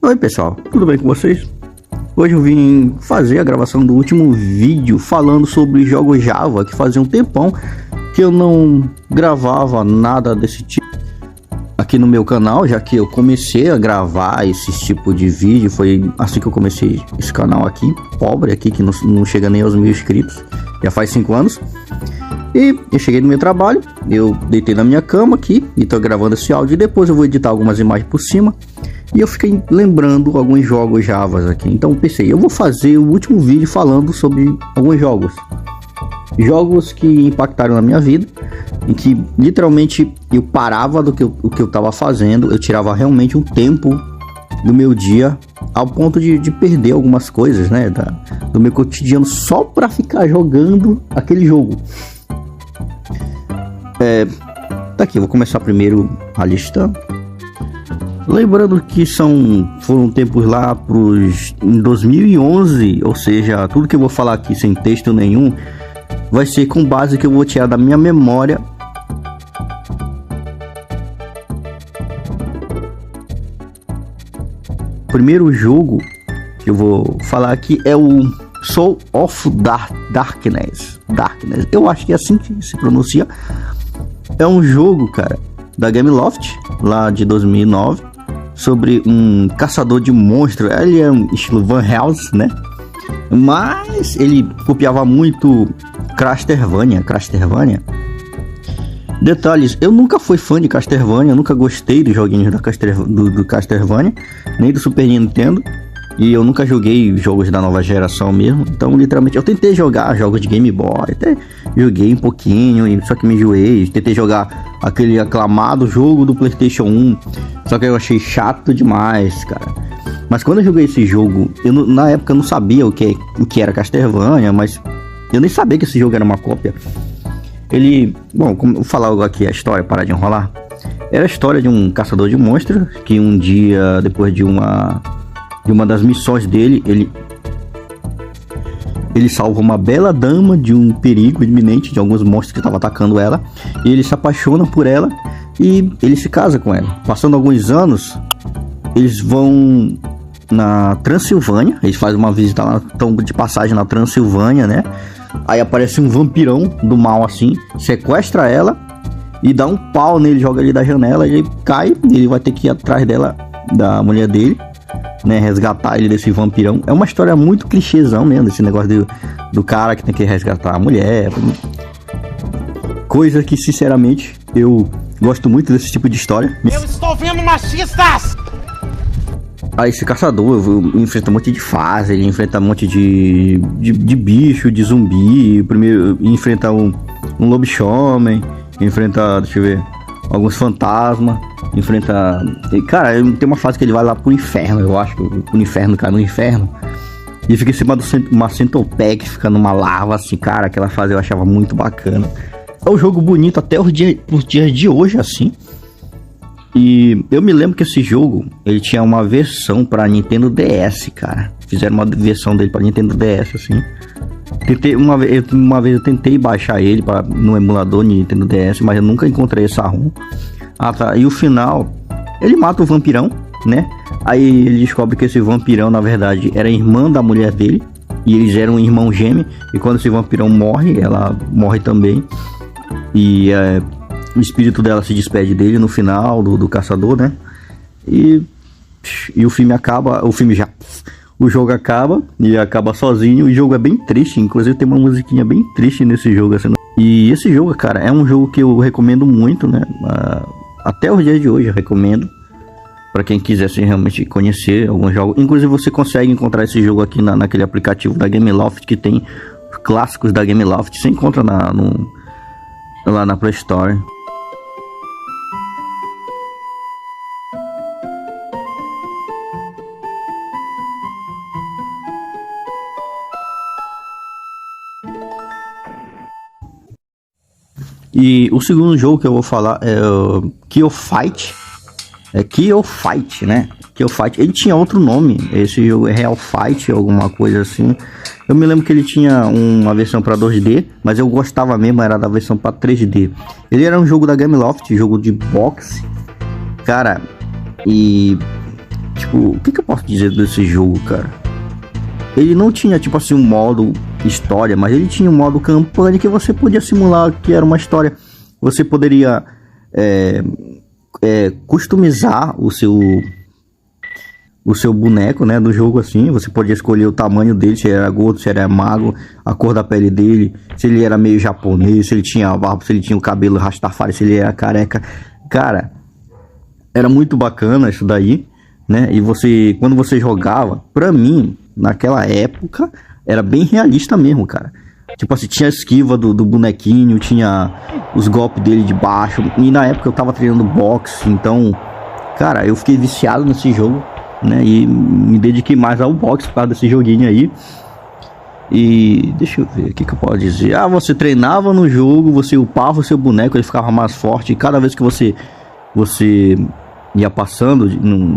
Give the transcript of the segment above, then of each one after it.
Oi pessoal, tudo bem com vocês? Hoje eu vim fazer a gravação do último vídeo falando sobre jogos Java, que fazia um tempão que eu não gravava nada desse tipo aqui no meu canal, já que eu comecei a gravar esse tipo de vídeo, foi assim que eu comecei esse canal aqui, pobre aqui, que não chega nem aos 1000 inscritos, já faz 5 anos. E eu cheguei no meu trabalho, eu deitei na minha cama aqui e tô gravando esse áudio, e depois eu vou editar algumas imagens por cima. E eu fiquei lembrando alguns jogos Java aqui, então eu pensei, eu vou fazer o último vídeo falando sobre alguns jogos que impactaram na minha vida, em que literalmente eu parava do que eu tava fazendo, eu tirava realmente um tempo do meu dia, ao ponto de perder algumas coisas, né, do meu cotidiano, só pra ficar jogando aquele jogo. Tá aqui, vou começar primeiro a lista. Lembrando que foram tempos lá em 2011, ou seja, tudo que eu vou falar aqui sem texto nenhum vai ser com base que eu vou tirar da minha memória. O primeiro jogo que eu vou falar aqui é o Soul of Darkness. Eu acho que é assim que se pronuncia. É um jogo, cara, da Gameloft, lá de 2009, sobre um caçador de monstros. Ele é um estilo Van Helsing, né? Mas ele copiava muito Castlevania. Detalhes, eu nunca fui fã de Castlevania, nunca gostei dos joguinhos do Castlevania, nem do Super Nintendo. E eu nunca joguei jogos da nova geração mesmo. Então, literalmente, eu tentei jogar jogos de Game Boy. Até joguei um pouquinho, só que me enjoei. Tentei jogar aquele aclamado jogo do PlayStation 1. Só que eu achei chato demais, cara. Mas quando eu joguei esse jogo, na época eu não sabia o que era Castlevania. Mas eu nem sabia que esse jogo era uma cópia. Bom, vou falar logo aqui a história, parar de enrolar. Era a história de um caçador de monstros que um dia, depois de uma das missões dele, ele salva uma bela dama de um perigo iminente de alguns monstros que estavam atacando ela, e ele se apaixona por ela e ele se casa com ela. Passando alguns anos, eles vão na Transilvânia, eles fazem uma visita lá, estão de passagem na Transilvânia, né? Aí aparece um vampirão do mal assim, sequestra ela e dá um pau nele, joga ele da janela, e ele cai, e ele vai ter que ir atrás dela, da mulher dele, né, resgatar ele desse vampirão. É uma história muito clichêzão mesmo, esse negócio do cara que tem que resgatar a mulher. Coisa que, sinceramente, eu gosto muito desse tipo de história. Eu estou vendo machistas! Aí esse caçador enfrenta um monte de fase, ele enfrenta um monte de bicho, de zumbi. Primeiro enfrenta um lobisomem, enfrenta, deixa eu ver, alguns fantasmas. Enfrenta... Cara, tem uma fase que ele vai lá pro inferno, eu acho. Pro inferno, cara, no inferno. E fica em cima de uma centopeia que fica numa lava, assim, cara. Aquela fase eu achava muito bacana. É um jogo bonito até os dias de hoje, assim. E eu me lembro que esse jogo, ele tinha uma versão pra Nintendo DS, cara. Fizeram uma versão dele pra Nintendo DS, assim. Uma vez eu tentei baixar ele no emulador Nintendo DS, mas eu nunca encontrei essa ROM. Ah, tá. E o final, ele mata o vampirão, né? Aí ele descobre que esse vampirão, na verdade, era irmã da mulher dele. E eles eram um irmão gêmeo. E quando esse vampirão morre, ela morre também. E o espírito dela se despede dele no final do caçador, né? E o filme acaba. O jogo acaba e acaba sozinho. O jogo é bem triste. Inclusive tem uma musiquinha bem triste nesse jogo, assim. E esse jogo, cara, é um jogo que eu recomendo muito, né? Até os dias de hoje eu recomendo para quem quisesse realmente conhecer alguns jogos. Inclusive você consegue encontrar esse jogo aqui naquele aplicativo da Gameloft, que tem os clássicos da Gameloft. Você encontra lá na Play Store. E o segundo jogo que eu vou falar é o Kyo Fight. É Kyo Fight, né? Kyo Fight. Ele tinha outro nome. Esse jogo é Real Fight, alguma coisa assim. Eu me lembro que ele tinha uma versão para 2D, mas eu gostava mesmo, era da versão para 3D. Ele era um jogo da Gameloft, jogo de boxe. Cara, e Tipo, o que eu posso dizer desse jogo, cara? Ele não tinha, tipo assim, um modo história, mas ele tinha um modo campanha que você podia simular que era uma história. Você poderia customizar o seu boneco, né, do jogo assim. Você podia escolher o tamanho dele, se ele era gordo, se ele era magro, a cor da pele dele, se ele era meio japonês, se ele tinha barba, se ele tinha o cabelo rastafari, se ele era careca. Cara, era muito bacana isso daí, né? E você, quando você jogava, pra mim, naquela época, era bem realista mesmo, cara. Tipo assim, tinha a esquiva do bonequinho, tinha os golpes dele de baixo. E na época eu tava treinando boxe, então, cara, eu fiquei viciado nesse jogo, né? E me dediquei mais ao boxe por causa desse joguinho aí. E deixa eu ver, o que eu posso dizer? Ah, você treinava no jogo, você upava o seu boneco, ele ficava mais forte. E cada vez que você ia passando,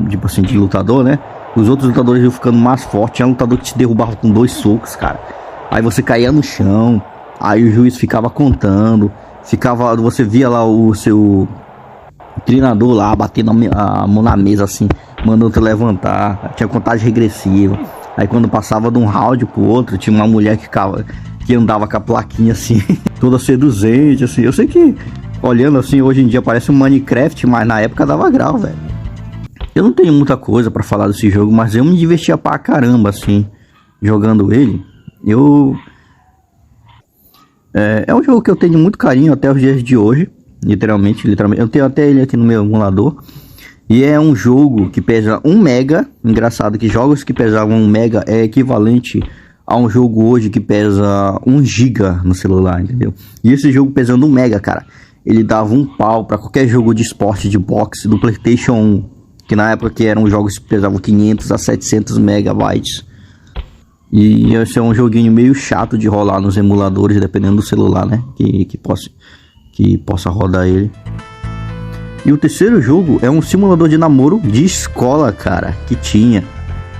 tipo assim, de lutador, né? Os outros lutadores iam ficando mais fortes. Tinha um lutador que te derrubava com 2 socos, cara. Aí você caía no chão, aí o juiz ficava contando, você via lá o seu treinador lá batendo a mão na mesa assim, mandando você levantar. Tinha contagem regressiva. Aí quando passava de um round pro outro, tinha uma mulher que andava com a plaquinha assim, toda seduzente assim. Eu sei que olhando assim hoje em dia parece um Minecraft, mas na época dava grau, velho. Eu não tenho muita coisa pra falar desse jogo, mas eu me divertia pra caramba assim jogando ele. É um jogo que eu tenho muito carinho até os dias de hoje, literalmente. Eu tenho até ele aqui no meu emulador. E é um jogo que pesa 1 mega. Engraçado que jogos que pesavam 1 mega é equivalente a um jogo hoje que pesa 1 giga no celular, entendeu? E esse jogo pesando 1 mega, cara, ele dava um pau pra qualquer jogo de esporte de boxe do PlayStation 1, que na época que eram jogos que pesavam 500 a 700 megabytes. E esse é um joguinho meio chato de rolar nos emuladores, dependendo do celular, né? Que possa rodar ele. E o terceiro jogo é um simulador de namoro de escola, cara, que tinha.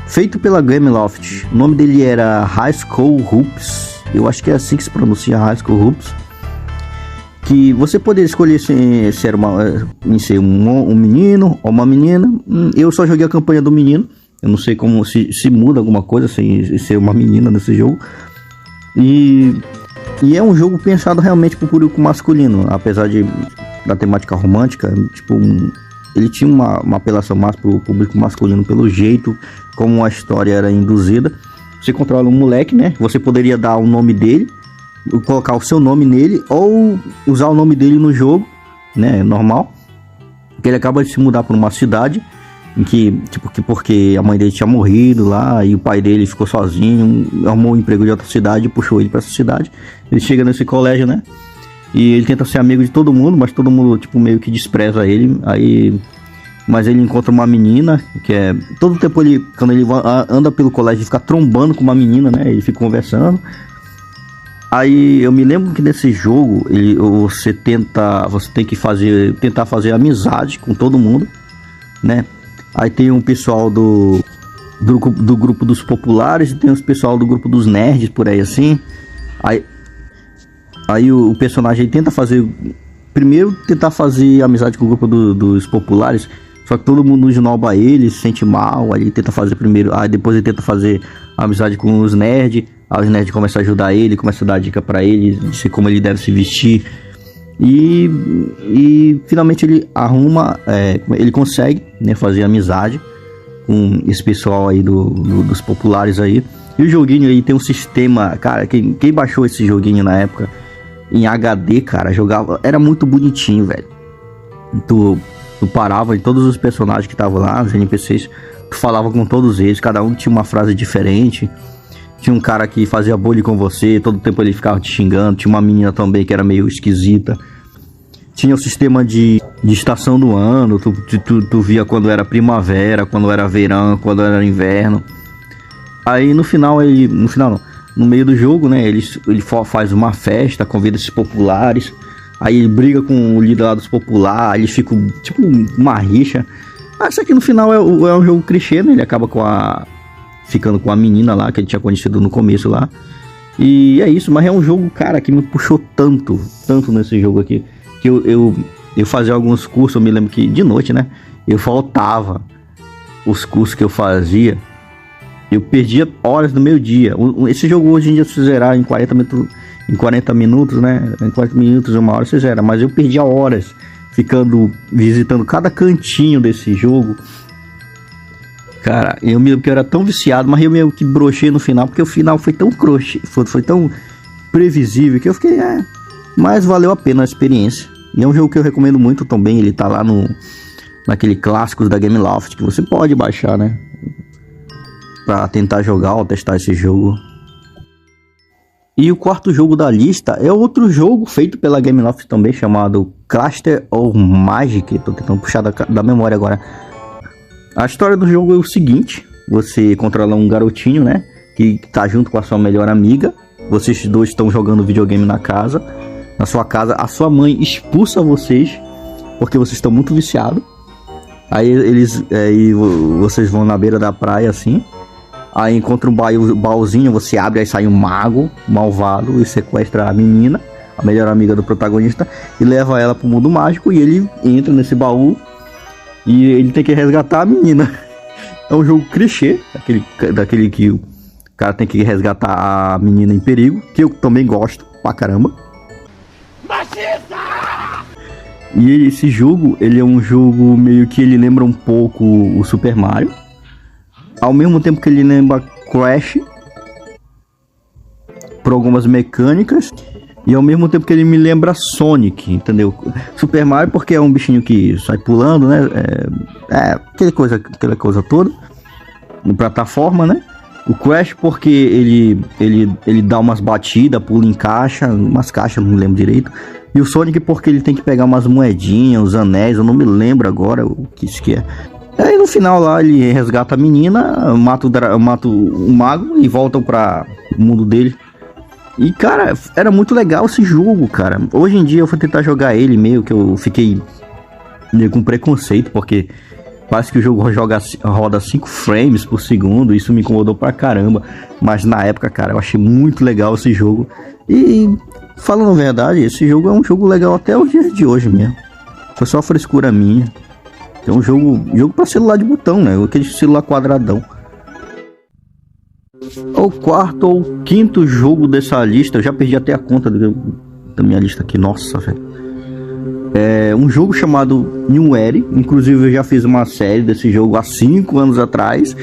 Feito pela Gameloft. O nome dele era High School Hoops. Eu acho que é assim que se pronuncia, High School Hoops. Que você poderia escolher se era ser um menino ou uma menina. Eu só joguei a campanha do menino. Eu não sei como se muda alguma coisa sem ser uma menina nesse jogo. E é um jogo pensado realmente para o público masculino. Apesar da temática romântica, tipo, ele tinha uma apelação mais para o público masculino pelo jeito como a história era induzida. Você controla um moleque, né? Você poderia dar o nome dele, colocar o seu nome nele, ou usar o nome dele no jogo, né? Normal. Que ele acaba de se mudar para uma cidade em que, tipo, porque a mãe dele tinha morrido lá e o pai dele ficou sozinho, arrumou um emprego de outra cidade e puxou ele para essa cidade. Ele chega nesse colégio, né? E ele tenta ser amigo de todo mundo, mas todo mundo, tipo, meio que despreza ele. Mas ele encontra uma menina, que é... Todo tempo quando ele anda pelo colégio, ele fica trombando com uma menina, né? Ele fica conversando. Aí eu me lembro que nesse jogo, você tem que tentar fazer amizade com todo mundo, né? Aí tem um pessoal do grupo dos populares e tem os pessoal do grupo dos nerds, por aí assim. Aí o personagem tenta fazer amizade com o grupo dos populares, só que todo mundo esnoba ele, se sente mal. Aí ele tenta fazer primeiro, aí depois ele tenta fazer amizade com os nerds. Aí os nerds começam a ajudar ele, começam a dar dica pra ele de como ele deve se vestir. E finalmente ele ele consegue, né, fazer amizade com esse pessoal aí dos populares aí. E o joguinho aí tem um sistema, cara, quem baixou esse joguinho na época em HD, cara, jogava, era muito bonitinho, velho. Tu parava em todos os personagens que estavam lá, os NPCs, tu falava com todos eles, cada um tinha uma frase diferente. Tinha um cara que fazia bullying com você, todo tempo ele ficava te xingando. Tinha uma menina também que era meio esquisita. Tinha o sistema de estação do ano. Tu via quando era primavera, quando era verão, quando era inverno. Aí no meio do jogo, né, ele faz uma festa, convida esses populares. Aí ele briga com o líder lá dos populares, eles ficam tipo uma rixa. Isso aqui no final é um jogo clichê, né? Ele acaba ficando com a menina lá que ele tinha conhecido no começo lá. E é isso, mas é um jogo, cara, que me puxou tanto nesse jogo aqui, que eu fazia alguns cursos. Eu me lembro que de noite, né, eu faltava os cursos que eu fazia, eu perdia horas do meu dia. Esse jogo hoje em dia se zerar em 40 minutos, né? Em 40 minutos, 1 hora você zera. Mas eu perdia horas visitando cada cantinho desse jogo. Cara, eu me lembro que eu era tão viciado, mas eu meio que brochei no final, porque o final foi tão foi tão previsível que eu fiquei, mas valeu a pena a experiência. E é um jogo que eu recomendo muito também. Ele tá lá naquele clássicos da Gameloft, que você pode baixar, né? Pra tentar jogar ou testar esse jogo. E o quarto jogo da lista é outro jogo feito pela Gameloft também, chamado Cluster of Magic. Tô tentando puxar da memória agora. A história do jogo é o seguinte: você controla um garotinho, né? Que tá junto com a sua melhor amiga. Vocês dois estão jogando videogame na sua casa. A sua mãe expulsa vocês porque vocês estão muito viciados. Aí vocês vão na beira da praia assim. Aí encontra um baúzinho, você abre, aí sai um mago malvado e sequestra a menina, a melhor amiga do protagonista, e leva ela pro mundo mágico. E ele entra nesse baú e ele tem que resgatar a menina. É um jogo clichê, daquele que o cara tem que resgatar a menina em perigo, que eu também gosto pra caramba. Machista! E esse jogo, ele é um jogo meio que ele lembra um pouco o Super Mario, ao mesmo tempo que ele lembra Crash por algumas mecânicas, e ao mesmo tempo que ele me lembra Sonic, entendeu? Super Mario porque é um bichinho que sai pulando, né? Aquela coisa toda, de plataforma, né? O Crash porque ele dá umas batidas, pula em umas caixas, não me lembro direito. E o Sonic porque ele tem que pegar umas moedinhas, os anéis, eu não me lembro agora o que isso que é. Aí no final lá ele resgata a menina, mata o mago e voltam para o mundo dele. E cara, era muito legal esse jogo, cara. Hoje em dia eu vou tentar jogar ele, meio que eu fiquei meio com preconceito, porque parece que o jogo roda 5 frames por segundo. Isso me incomodou pra caramba. Mas na época, cara, eu achei muito legal esse jogo. E falando a verdade, esse jogo é um jogo legal até os dias de hoje mesmo. Foi só frescura minha. É um jogo pra celular de botão, né? Aquele celular quadradão. O quarto ou quinto jogo dessa lista, eu já perdi até a conta da minha lista aqui. Nossa, velho. É um jogo chamado New Era. Inclusive eu já fiz uma série desse jogo há 5 anos atrás.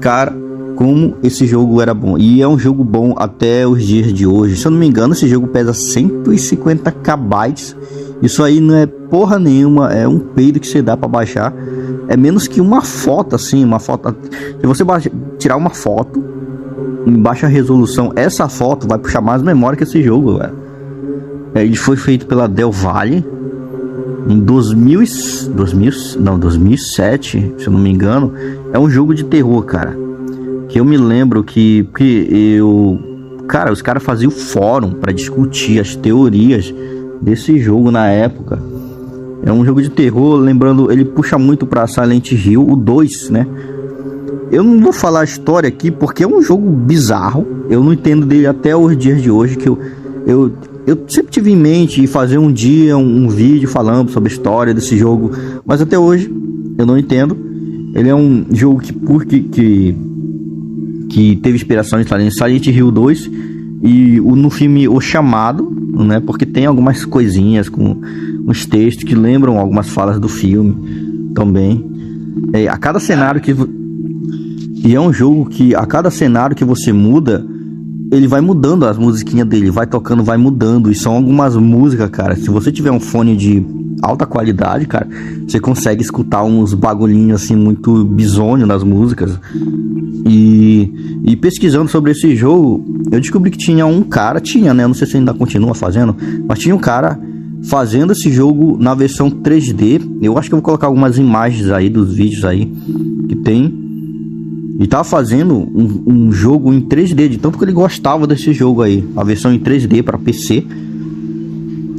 Cara, como esse jogo era bom. E é um jogo bom até os dias de hoje. Se eu não me engano, esse jogo pesa 150 KB. Isso aí não é porra nenhuma. É um peido que você dá pra baixar. É menos que uma foto, assim. Uma foto. Se você tirar uma foto em baixa resolução, essa foto vai puxar mais memória que esse jogo, velho. Ele foi feito pela Del Valle em 2007, se eu não me engano. É um jogo de terror, cara. Que eu me lembro cara, os caras faziam fórum pra discutir as teorias desse jogo na época. É um jogo de terror, lembrando, ele puxa muito pra Silent Hill, o 2, né? Eu não vou falar a história aqui porque é um jogo bizarro. Eu não entendo dele até os dias de hoje, que eu sempre tive em mente fazer um dia um vídeo falando sobre a história desse jogo, mas até hoje eu não entendo. Ele é um jogo que teve inspiração em Silent Hill 2 e no filme O Chamado, né? Porque tem algumas coisinhas com uns textos que lembram algumas falas do filme também. A cada cenário e é um jogo que a cada cenário que você muda, ele vai mudando as musiquinhas dele, vai tocando, vai mudando. E são algumas músicas, cara. Se você tiver um fone de alta qualidade, cara, você consegue escutar uns bagulhinhos assim muito bizonho nas músicas. E pesquisando sobre esse jogo, eu descobri que tinha um cara, né? Eu não sei se ainda continua fazendo, mas tinha um cara fazendo esse jogo na versão 3D. Eu acho que eu vou colocar algumas imagens aí dos vídeos aí que tem. E tava fazendo um jogo em 3D, de tanto que ele gostava desse jogo aí. A versão em 3D para PC.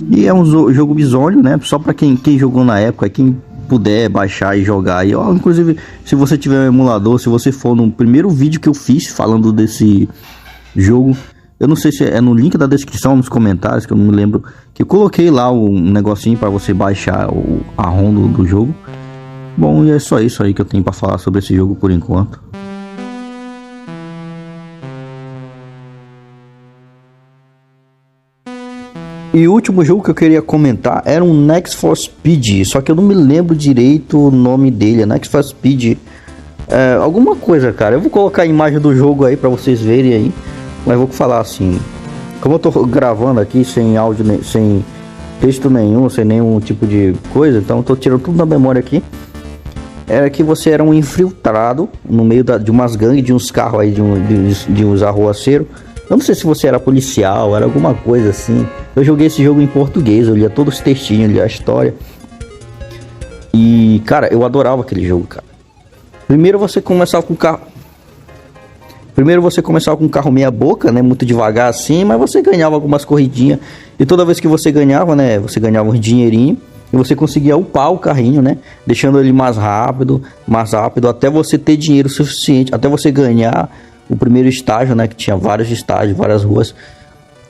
E é um jogo bizonho, né? Só para quem jogou na época, quem puder baixar e jogar. E, inclusive, se você tiver um emulador, se você for no primeiro vídeo que eu fiz falando desse jogo, eu não sei se é no link da descrição, nos comentários, que eu não me lembro, que eu coloquei lá um negocinho para você baixar a ROM do jogo. Bom, e é só isso aí que eu tenho pra falar sobre esse jogo por enquanto. E o último jogo que eu queria comentar era um Need for Speed, só que eu não me lembro direito o nome dele. É Need for Speed alguma coisa, cara. Eu vou colocar a imagem do jogo aí pra vocês verem aí, mas vou falar assim, como eu tô gravando aqui sem áudio, sem texto nenhum, sem nenhum tipo de coisa, então eu tô tirando tudo da memória aqui. Era que você era um infiltrado no meio de umas gangues, de uns carros aí, de uns arruaceiros. Eu não sei se você era policial, era alguma coisa assim. Eu joguei esse jogo em português, eu lia todos os textinhos, lia a história. E, cara, eu adorava aquele jogo, cara. Primeiro você começava com um carro meia boca, né? Muito devagar assim, mas você ganhava algumas corridinhas. E toda vez que você ganhava, né? Você ganhava um dinheirinho. E você conseguia upar o carrinho, né? Deixando ele mais rápido, até você ter dinheiro suficiente, até você ganhar o primeiro estágio, né? Que tinha vários estágios, várias ruas.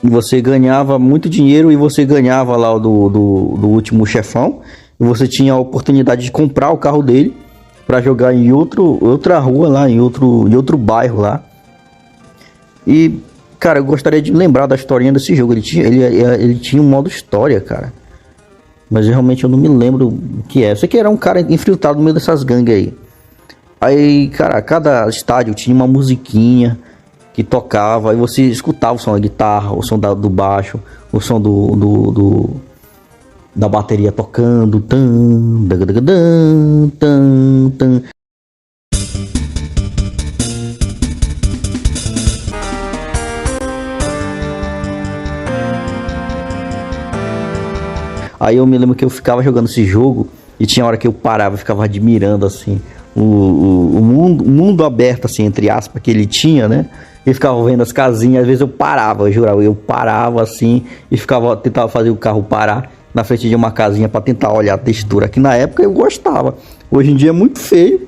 E você ganhava muito dinheiro e você ganhava lá do último chefão. E você tinha a oportunidade de comprar o carro dele para jogar em outra rua lá, em outro bairro lá. E, cara, eu gostaria de lembrar da historinha desse jogo. Ele tinha um modo história, cara. Mas realmente eu não me lembro o que é. Eu sei que era um cara infiltrado no meio dessas gangues aí. Aí, cara, cada estádio tinha uma musiquinha que tocava. Aí você escutava o som da guitarra, o som do baixo, o som da bateria tocando. Tan, tan, tan, tan. Aí eu me lembro que eu ficava jogando esse jogo e tinha hora que eu parava, eu ficava admirando assim o mundo aberto, assim, entre aspas, que ele tinha, né? E ficava vendo as casinhas, às vezes eu parava, eu jurava, eu parava assim e tentava fazer o carro parar na frente de uma casinha para tentar olhar a textura, que na época eu gostava. Hoje em dia é muito feio.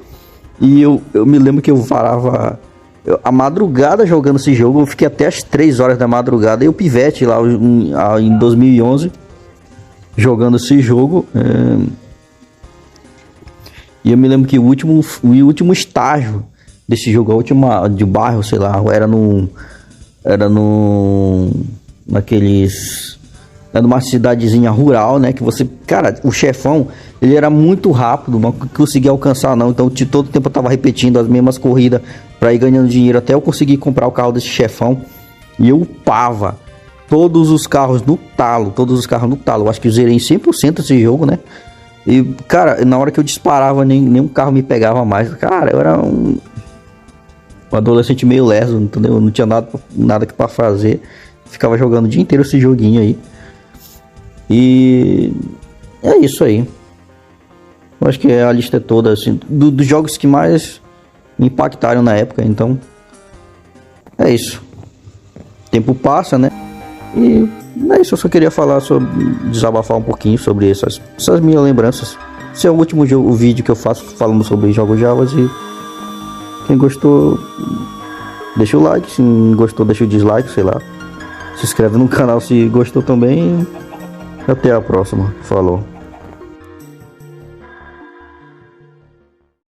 E eu me lembro que eu parava a madrugada jogando esse jogo, eu fiquei até as 3 horas da madrugada, e o pivete lá em 2011 jogando esse jogo. E eu me lembro que o último estágio desse jogo, a última de bairro, sei lá, era numa cidadezinha rural, né, que você, cara, o chefão, ele era muito rápido, não conseguia alcançar não, então de todo tempo eu tava repetindo as mesmas corridas para ir ganhando dinheiro até eu conseguir comprar o carro desse chefão, e eu upava todos os carros no talo, eu acho que eu zerei em 100% esse jogo, né? E, cara, na hora que eu disparava, nenhum carro me pegava mais. Cara, eu era um adolescente meio leso, entendeu? Eu não tinha nada pra fazer. Ficava jogando o dia inteiro esse joguinho aí. E é isso aí. Eu acho que a lista é toda, assim, dos jogos que mais me impactaram na época. Então, é isso. O tempo passa, né? E é isso, eu só queria desabafar um pouquinho sobre essas minhas lembranças. Esse é o último o vídeo que eu faço falando sobre jogos Javas. E quem gostou, deixa o like. Se não gostou, deixa o dislike, sei lá. Se inscreve no canal se gostou também. Até a próxima. Falou.